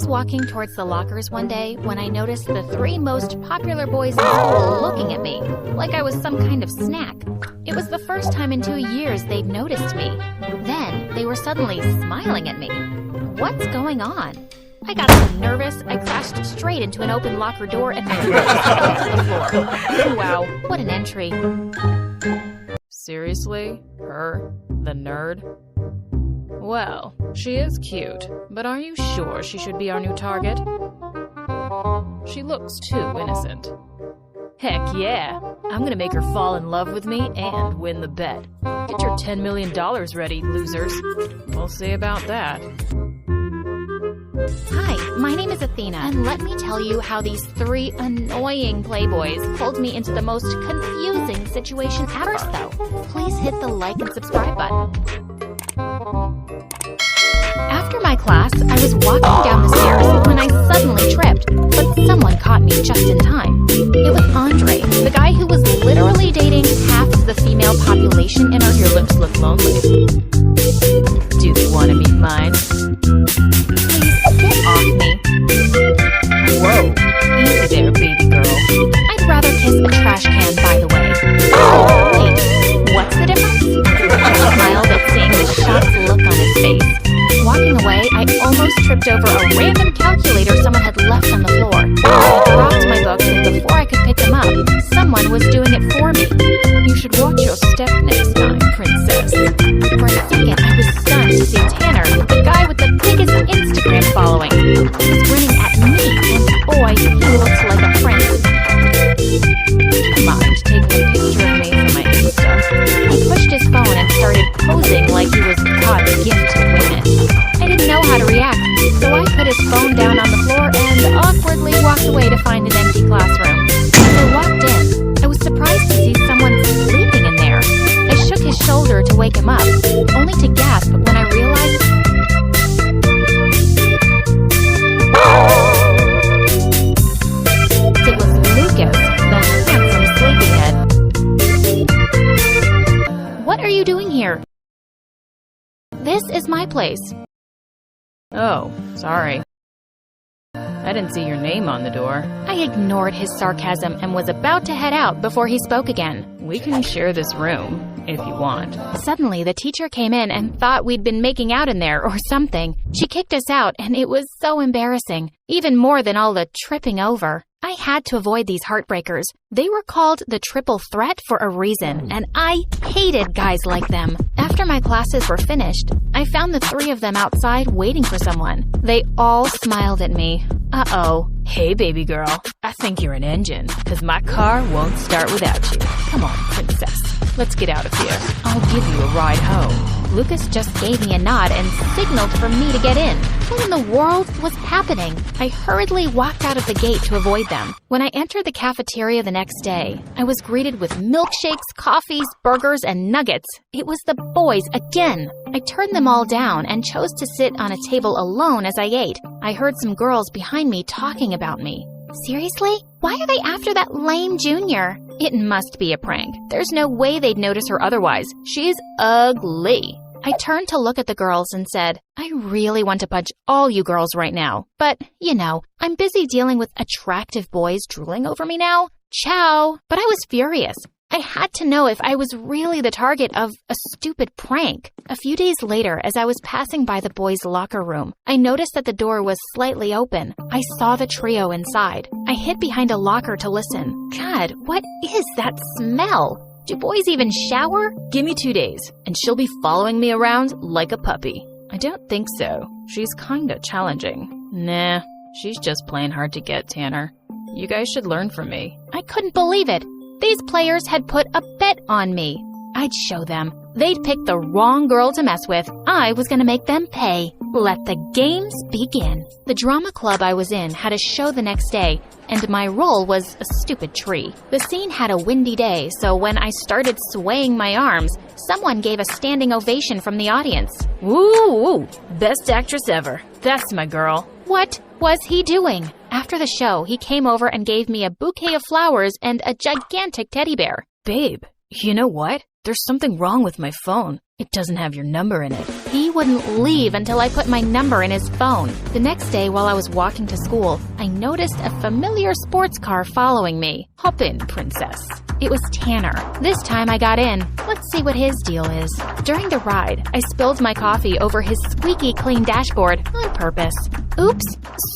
Walking towards the lockers one day when I noticed the 3 most popular boys in school looking at me like I was some kind of snack. It was the first time in 2 years they'd noticed me. Then they were suddenly smiling at me. What's going on? I got so nervous, I crashed straight into an open locker door and my foot fell to the floor. Wow, what an entry. Seriously? Her? The nerd? Well, she is cute, but are you sure she should be our new target? She looks too innocent. Heck yeah! I'm gonna make her fall in love with me and win the bet. Get your $10 million ready, losers. We'll see about that. Hi, my name is Athena, and let me tell you how these 3 annoying playboys pulled me into the most confusing situation ever. First, though, please hit the like and subscribe button. After my class, I was walking down the stairs when I suddenly tripped, but someone caught me just in time. It was Andre, the guy who was literally dating half of the female population in our— Your lips look lonely. Do they want to meet mine? Please, get off me. Whoa, easy there, baby girl. I'd rather kiss a trash can, by the way. Oh, wait, what's the difference? I smiled at seeing the shocked look on his face. Walking away, I almost tripped over a random calculator someone had left on the floor. I dropped my books, and before I could pick them up, someone was doing it for me. You should watch your step next time, princess. For a second, I was stunned to see Tanner, the guy with the biggest Instagram following, was grinning at me, and boy, he looked like a prince. Mind taking a picture of me for my Insta? He pushed his phone and started posing like he was God's gift to women. I didn't know how to react, so I put his phone down on the floor and awkwardly walked away to find an empty classroom. As I walked in, I was surprised to see someone sleeping in there. I shook his shoulder to wake him up, only to gasp when I realized it was Lucas, the handsome sleepyhead. What are you doing here? This is my place. Oh, sorry. I didn't see your name on the door. I ignored his sarcasm and was about to head out before he spoke again. We can share this room, if you want. Suddenly, the teacher came in and thought we'd been making out in there or something. She kicked us out, and it was so embarrassing, even more than all the tripping over. I had to avoid these heartbreakers. They were called the triple threat for a reason, and I hated guys like them. After my classes were finished, I found the 3 of them outside waiting for someone. They all smiled at me. Uh-oh. Hey, baby girl. I think you're an engine, because my car won't start without you. Come on, princess. Let's get out of here. I'll give you a ride home. Lucas just gave me a nod and signaled for me to get in. What in the world was happening? I hurriedly walked out of the gate to avoid them. When I entered the cafeteria the next day, I was greeted with milkshakes, coffees, burgers, and nuggets. It was the boys again. I turned them all down and chose to sit on a table alone as I ate. I heard some girls behind me talking about me. Seriously? Why are they after that lame junior? It must be a prank. There's no way they'd notice her otherwise. She's ugly. I turned to look at the girls and said, I really want to punch all you girls right now. But, you know, I'm busy dealing with attractive boys drooling over me now. Ciao. But I was furious. I had to know if I was really the target of a stupid prank. A few days later, as I was passing by the boys' locker room, I noticed that the door was slightly open. I saw the trio inside. I hid behind a locker to listen. God, what is that smell? Do boys even shower? Give me 2 days, and she'll be following me around like a puppy. I don't think so. She's kinda challenging. Nah, she's just plain hard to get, Tanner. You guys should learn from me. I couldn't believe it. These players had put a bet on me. I'd show them. They'd picked the wrong girl to mess with. I was gonna make them pay. Let the games begin. The drama club I was in had a show the next day, and my role was a stupid tree. The scene had a windy day, so when I started swaying my arms, someone gave a standing ovation from the audience. Woo! Best actress ever. That's my girl. What was he doing? After the show, he came over and gave me a bouquet of flowers and a gigantic teddy bear. Babe, you know what? There's something wrong with my phone. It doesn't have your number in it. He wouldn't leave until I put my number in his phone. The next day, while I was walking to school, I noticed a familiar sports car following me. Hop in, princess. It was Tanner. This time I got in. Let's see what his deal is. During the ride, I spilled my coffee over his squeaky clean dashboard on purpose. Oops,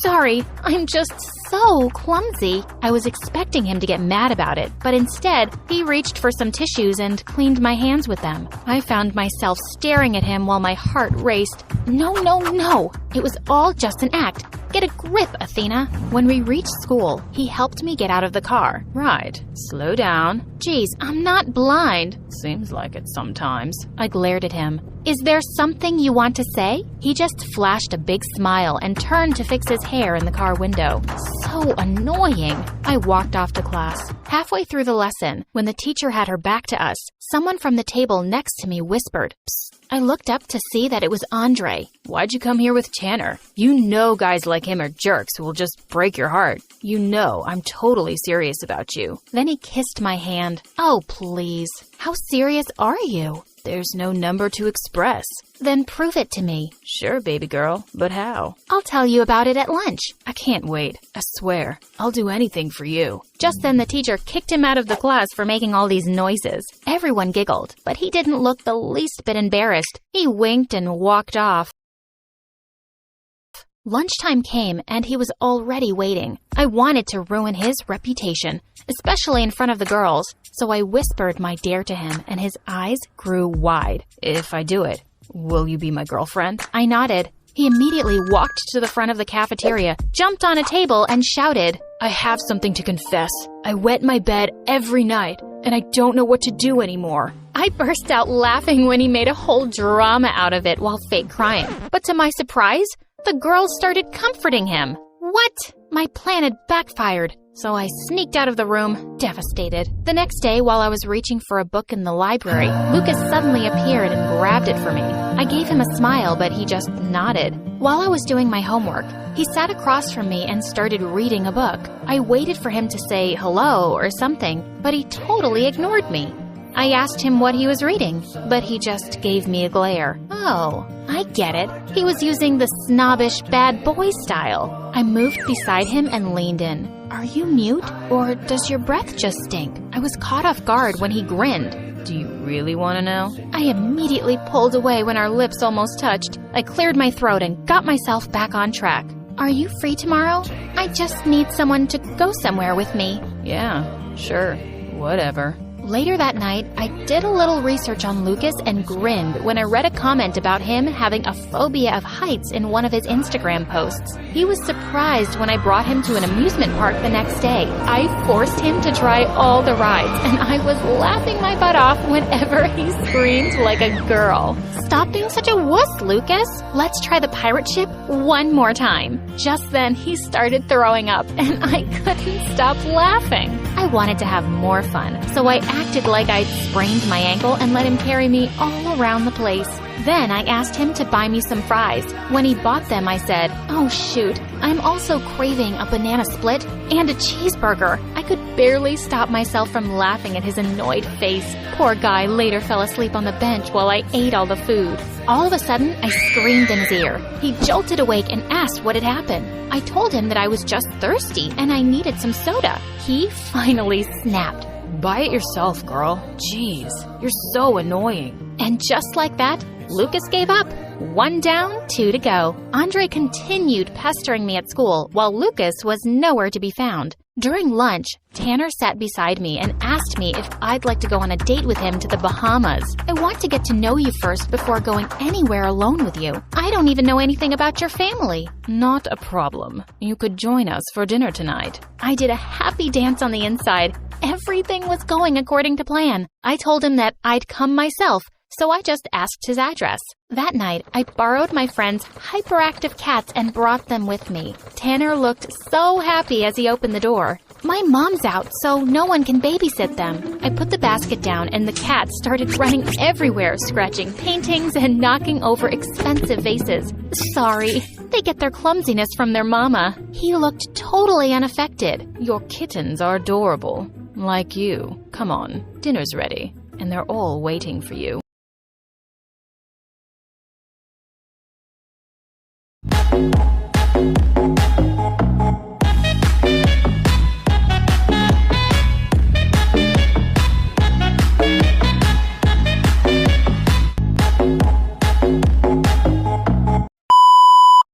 sorry, I'm just so clumsy. I was expecting him to get mad about it, but instead, he reached for some tissues and cleaned my hands with them. I found myself staring at him while my heart raced. No. It was all just an act. Get a grip, Athena. When we reached school, he helped me get out of the car. Right. Slow down. Geez, I'm not blind. Seems like it sometimes. I glared at him. Is there something you want to say? He just flashed a big smile and turned to fix his hair in the car window. So annoying. I walked off to class. Halfway through the lesson, when the teacher had her back to us, someone from the table next to me whispered, "Psst." I looked up to see that it was Andre. Why'd you come here with Tanner? You know guys like him are jerks who will just break your heart. You know I'm totally serious about you. Then he kissed my hand. Oh, please. How serious are you? There's no number to express. Then prove it to me. Sure, baby girl, but how? I'll tell you about it at lunch. I can't wait. I swear. I'll do anything for you. Just then the teacher kicked him out of the class for making all these noises. Everyone giggled, but he didn't look the least bit embarrassed. He winked and walked off. Lunchtime came, and he was already waiting. I wanted to ruin his reputation, especially in front of the girls, so I whispered my dare to him, and his eyes grew wide. If I do it, will you be my girlfriend? I nodded. He immediately walked to the front of the cafeteria, jumped on a table, and shouted, I have something to confess. I wet my bed every night, and I don't know what to do anymore. I burst out laughing when he made a whole drama out of it while fake crying. But to my surprise, the girls started comforting him. What? My plan had backfired, so I sneaked out of the room, devastated. The next day, while I was reaching for a book in the library, Lucas suddenly appeared and grabbed it for me. I gave him a smile, but he just nodded. While I was doing my homework, he sat across from me and started reading a book. I waited for him to say hello or something, but he totally ignored me. I asked him what he was reading, but he just gave me a glare. Oh, I get it. He was using the snobbish bad boy style. I moved beside him and leaned in. Are you mute, or does your breath just stink? I was caught off guard when he grinned. Do you really want to know? I immediately pulled away when our lips almost touched. I cleared my throat and got myself back on track. Are you free tomorrow? I just need someone to go somewhere with me. Yeah, sure. Whatever. Later that night, I did a little research on Lucas and grinned when I read a comment about him having a phobia of heights in one of his Instagram posts. He was surprised when I brought him to an amusement park the next day. I forced him to try all the rides, and I was laughing my butt off whenever he screamed like a girl. Stop being such a wuss, Lucas. Let's try the pirate ship one more time. Just then, he started throwing up, and I couldn't stop laughing. I wanted to have more fun, so I acted like I'd sprained my ankle and let him carry me all around the place. Then I asked him to buy me some fries. When he bought them, I said, "Oh shoot, I'm also craving a banana split and a cheeseburger." I could barely stop myself from laughing at his annoyed face. Poor guy later fell asleep on the bench while I ate all the food. All of a sudden, I screamed in his ear. He jolted awake and asked what had happened. I told him that I was just thirsty and I needed some soda. He finally snapped. Buy it yourself, girl. Jeez, you're so annoying. And just like that, Lucas gave up. 1 down, 2 to go. Andre continued pestering me at school, while Lucas was nowhere to be found. During lunch, Tanner sat beside me and asked me if I'd like to go on a date with him to the Bahamas. I want to get to know you first before going anywhere alone with you. I don't even know anything about your family. Not a problem. You could join us for dinner tonight. I did a happy dance on the inside. Everything was going according to plan. I told him that I'd come myself, so I just asked his address. That night, I borrowed my friend's hyperactive cats and brought them with me. Tanner looked so happy as he opened the door. My mom's out, so no one can babysit them. I put the basket down and the cats started running everywhere, scratching paintings and knocking over expensive vases. Sorry, they get their clumsiness from their mama. He looked totally unaffected. Your kittens are adorable. Like you. Come on, dinner's ready, and they're all waiting for you.